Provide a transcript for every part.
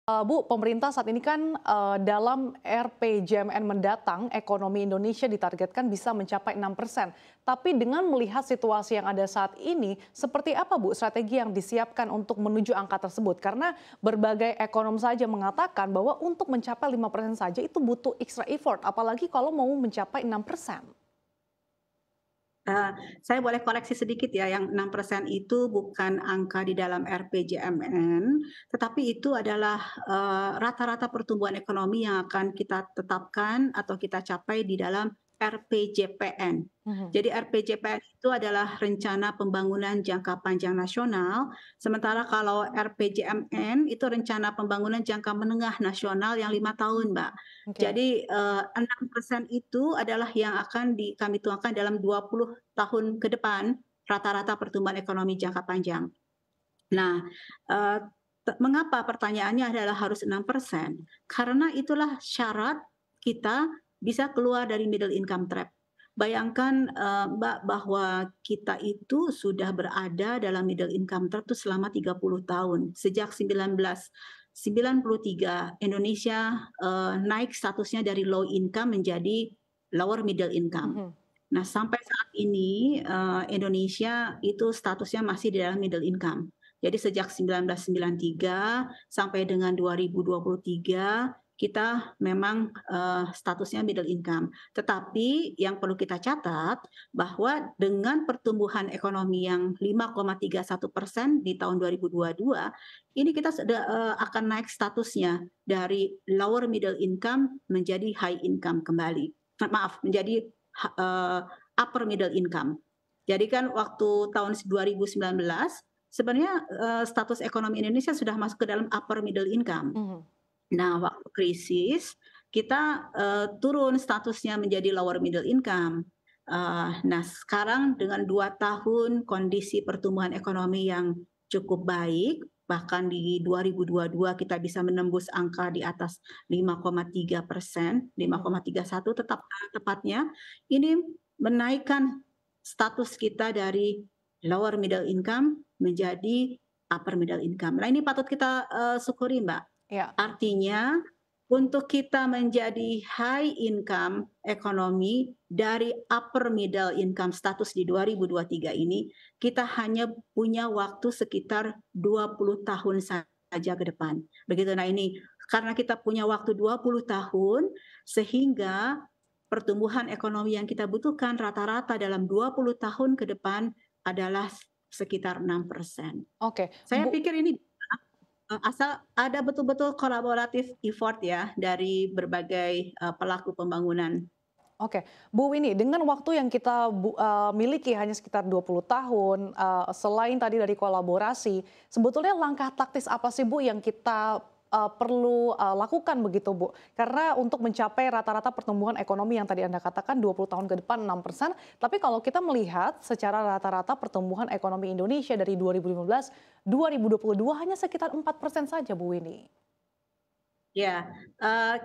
Bu, pemerintah saat ini kan dalam RPJMN mendatang, ekonomi Indonesia ditargetkan bisa mencapai 6%. Tapi dengan melihat situasi yang ada saat ini, seperti apa Bu strategi yang disiapkan untuk menuju angka tersebut? Karena berbagai ekonom saja mengatakan bahwa untuk mencapai 5% saja itu butuh extra effort, apalagi kalau mau mencapai 6%. Eee, saya boleh koreksi sedikit ya, yang 6% itu bukan angka di dalam RPJMN, tetapi itu adalah, rata-rata pertumbuhan ekonomi yang akan kita tetapkan atau kita capai di dalam RPJPN. Mhm. Jadi RPJPN itu adalah Rencana Pembangunan Jangka Panjang Nasional, sementara kalau RPJMN itu Rencana Pembangunan Jangka Menengah Nasional yang 5 tahun, Mbak. Oke. Jadi, 6% itu adalah yang akan kami tuangkan dalam 20 tahun ke depan, rata-rata pertumbuhan ekonomi jangka panjang. Nah, eee, mengapa pertanyaannya adalah harus 6%? Karena itulah syarat kita bisa keluar dari middle income trap. Bayangkan, Mbak, bahwa kita itu sudah berada dalam middle income trap itu selama 30 tahun. Sejak 1993 Indonesia, naik statusnya dari low income menjadi lower middle income. Mhm. Nah, sampai saat ini, Indonesia itu statusnya masih di dalam middle income. Jadi sejak 1993 sampai dengan 2023 kita memang, statusnya middle income. Tetapi yang perlu kita catat bahwa dengan pertumbuhan ekonomi yang 5,31% di tahun 2022, ini kita sudah, akan naik statusnya dari lower middle income menjadi high income kembali. Maaf, menjadi upper middle income. Jadi kan waktu tahun 2019 sebenarnya, status ekonomi Indonesia sudah masuk ke dalam upper middle income. Mhm. Nah, waktu krisis kita, turun statusnya menjadi lower middle income. Nah, sekarang dengan 2 tahun kondisi pertumbuhan ekonomi yang cukup baik, bahkan di 2022 kita bisa menembus angka di atas 5,3%, Mhm. 5,31 tepatnya, ini menaikkan status kita dari lower middle income menjadi upper middle income. Nah, ini patut kita, syukuri, Mbak. Ya. Artinya, untuk kita menjadi high income ekonomi dari upper middle income status di 2023 ini, kita hanya punya waktu sekitar 20 tahun saja ke depan. Begitu. Nah ini, karena kita punya waktu 20 tahun, sehingga pertumbuhan ekonomi yang kita butuhkan rata-rata dalam 20 tahun ke depan adalah sekitar 6%. Oke, Saya Bu. pikir ini asal ada betul-betul kolaboratif effort ya dari berbagai, pelaku pembangunan. Oke, Bu Winnie, dengan waktu yang kita miliki hanya sekitar 20 tahun, selain tadi dari kolaborasi, sebetulnya langkah taktis apa sih Bu yang kita perlu lakukan begitu Bu? Karena untuk mencapai rata-rata pertumbuhan ekonomi yang tadi Anda katakan 20 tahun ke depan 6%, tapi kalau kita melihat secara rata-rata pertumbuhan ekonomi Indonesia dari 2015, 2022 hanya sekitar 4% saja Bu Winnie. Ya,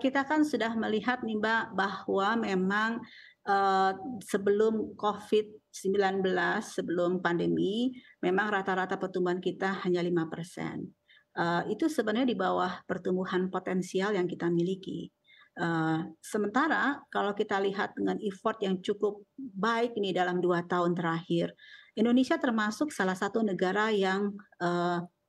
kita kan sudah melihat nih Mbak, bahwa memang, eee, sebelum COVID-19, sebelum pandemi, memang rata-rata pertumbuhan kita hanya 5%. Itu sebenarnya di bawah pertumbuhan potensial yang kita miliki. Sementara kalau kita lihat dengan effort yang cukup baik nih dalam 2 tahun terakhir, Indonesia termasuk salah satu negara yang,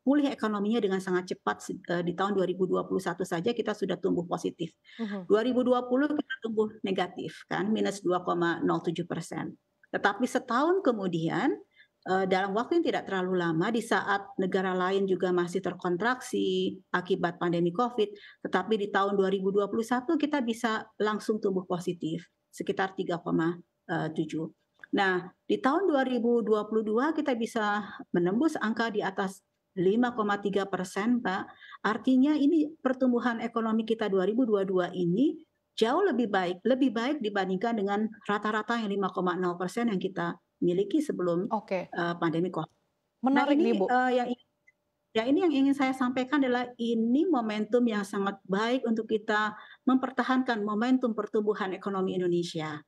pulih ekonominya dengan sangat cepat di tahun 2021 saja kita sudah tumbuh positif. Mhm. 2020 kita tumbuh negatif kan, -2,07%. Tetapi setahun kemudian, dalam waktu yang tidak terlalu lama di saat negara lain juga masih terkontraksi akibat pandemi Covid, tetapi di tahun 2021 kita bisa langsung tumbuh positif, sekitar 3,7. Nah, di tahun 2022 kita bisa menembus angka di atas 5,3%, Pak. Artinya ini pertumbuhan ekonomi kita 2022 ini jauh lebih baik dibandingkan dengan rata-rata yang 5,0% yang kita miliki sebelum, Oke, pandemi Covid. Nah menarik nih ini, Bu. yang ingin saya sampaikan adalah ini momentum yang sangat baik untuk kita mempertahankan momentum pertumbuhan ekonomi Indonesia.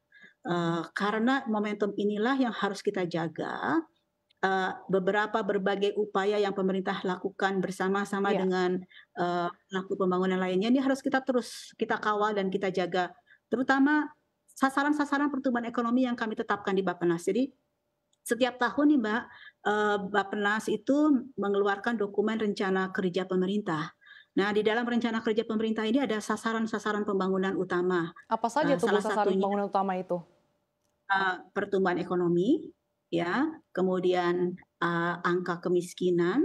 Karena momentum inilah yang harus kita jaga beberapa berbagai upaya yang pemerintah lakukan bersama-sama Iya, dengan, pelaku pembangunan lainnya ini harus kita terus kita kawal dan kita jaga, terutama sasaran-sasaran pertumbuhan ekonomi yang kami tetapkan di Bappenas. Jadi setiap tahun nih Mbak, Bappenas itu mengeluarkan dokumen rencana kerja pemerintah. Nah, di dalam rencana kerja pemerintah ini ada sasaran-sasaran pembangunan utama, apa saja tuh Bu salah sasaran satunya pembangunan utama itu? pertumbuhan ekonomi, ya, kemudian, angka kemiskinan,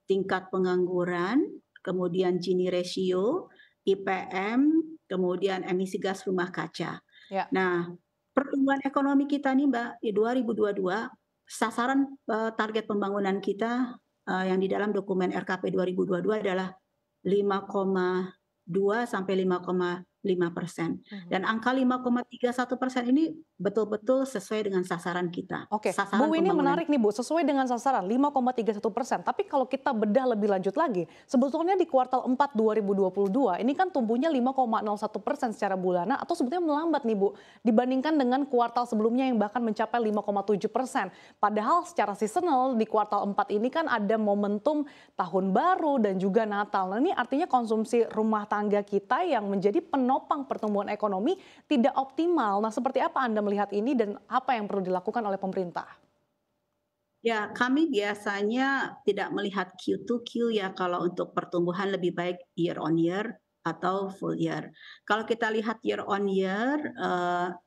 tingkat pengangguran, kemudian Gini ratio, IPM, kemudian emisi gas rumah kaca. Ya. Nah, pertumbuhan ekonomi kita nih Mbak, di 2022 sasaran, target pembangunan kita, yang di dalam dokumen RKP 2022 adalah 5,2 sampai 5,5%. Mhm. Dan angka 5,31% ini betul-betul sesuai dengan sasaran kita, Oke, sasaran Bu ini pembangunan. menarik nih Bu, sesuai dengan sasaran 5,31%. Tapi kalau kita bedah lebih lanjut lagi, sebetulnya di kuartal 4 2022 ini kan tumbuhnya 5,01% secara bulanan atau sebetulnya melambat nih Bu, dibandingkan dengan kuartal sebelumnya yang bahkan mencapai 5,7%. Padahal secara seasonal di kuartal 4 ini kan ada momentum tahun baru dan juga Natal. Nah ini artinya konsumsi rumah tangga kita yang menjadi penopang pertumbuhan ekonomi tidak optimal. Nah, seperti apa Anda melihat ini dan apa yang perlu dilakukan oleh pemerintah? Ya, kami biasanya tidak melihat Q to Q ya kalau untuk pertumbuhan lebih baik year on year atau full year. Kalau kita lihat year on year,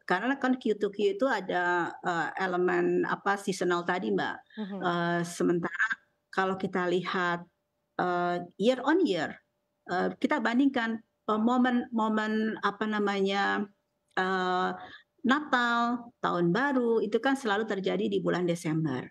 karena kan Q to Q itu ada, elemen apa, seasonal tadi Mbak. Mhm. Sementara kalau kita lihat, year on year, kita bandingkan, momen-momen apa namanya, eee, Natal, Tahun Baru, itu kan selalu terjadi di bulan Desember.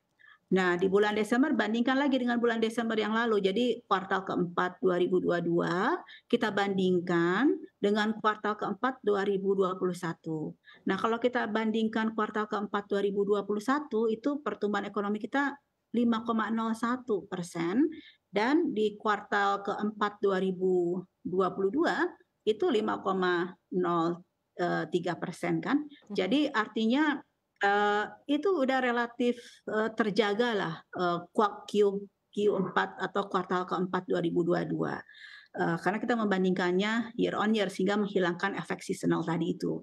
Nah, di bulan Desember bandingkan lagi dengan bulan Desember yang lalu. Jadi kuartal keempat 2022 kita bandingkan dengan kuartal keempat 2021. Nah, kalau kita bandingkan kuartal keempat 2021 itu pertumbuhan ekonomi kita 5,01% dan di kuartal keempat 2022 itu 5,03% kan. Mhm. Jadi artinya itu udah relatif, terjagalah, Q4 atau kuartal keempat 2022, karena kita membandingkannya year on year sehingga menghilangkan efek seasonal tadi itu.